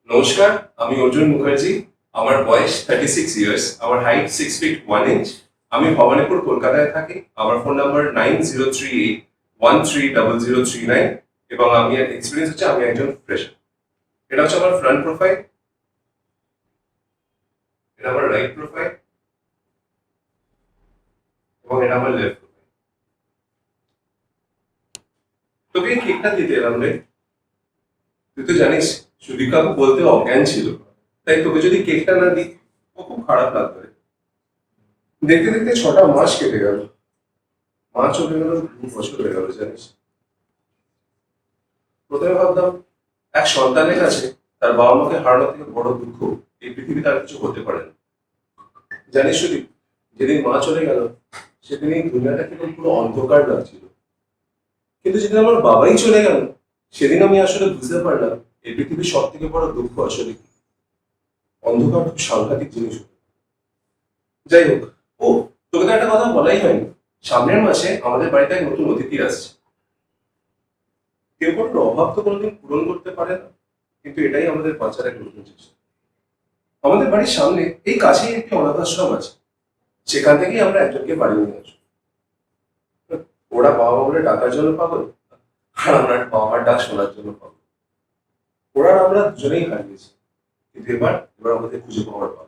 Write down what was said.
নমস্কার, আমি অর্জুন মুখার্জি। আমার বয়স 36 ইয়ার্স, আমার হাইট 6 ফিট 1 ইঞ্চ। আমি ভবানীপুর কলকাতায় থাকি। আমার ফোন নাম্বার 9038130039 এবং আমি এক্সপিরিয়েন্স হচ্ছে আমি একজন ফ্রেশার। এটা হচ্ছে আমার ফ্রন্ট প্রোফাইল, এটা আমার রাইট প্রোফাইল এবং এটা আমার লেফট প্রোফাইল। তোকে এই কেকটা দিতে এলাম রে। তুই তো জানিস সুদীপ কাকু বলতে অজ্ঞান ছিল, তাই তোকে যদি কেকটা না দিই ও খুব খারাপ লাগবে। দেখতে দেখতে 6টা মাস কেটে গেল। মা চলে গেল, 2 বছর হয়ে গেল জানিস। প্রথমে ভাবতাম এক সন্তানের কাছে তার বাবা মাকে হারানোর থেকে বড় দুঃখ এই পৃথিবীতে আর কিছু হতে পারে না। জানিস শুধু যেদিন মা চলে গেল সেদিন এই দুনিয়াটা কেবল পুরো অন্ধকার লাগছিল, কিন্তু যেদিন আমার বাবাই চলে গেল সেদিন আমি আসলে বুঝতে পারলাম এই পৃথিবীর সব থেকে বড় দুঃখ আসলে কি। অন্ধকার খুব সাংঘাতিক জিনিস। যাই হোক, ও তোকে তো একটা কথা বলাই হয়নি। সামনের মাসে আমাদের বাড়িতে এক নতুন অতিথি আসছে। কেউ কোনো অভাব তো কোনোদিন পূরণ করতে পারে না, কিন্তু এটাই আমাদের বাঁচার এক নতুন চেষ্টা। আমাদের বাড়ির সামনে এই কাছেই একটি অনাথ আশ্রম আছে, সেখান থেকেই আমরা একজনকে বাড়ি নিয়ে আসবো। ওরা বাবা বলে ডাকার জন্য পাগল, আর আমরা বাবার ডাক শোনার জন্য পাগল। ওরা আর আমরা দুজনেই হারিয়েছি, কিন্তু এবার এবার আমাদের খুঁজে পাওয়ার পালা।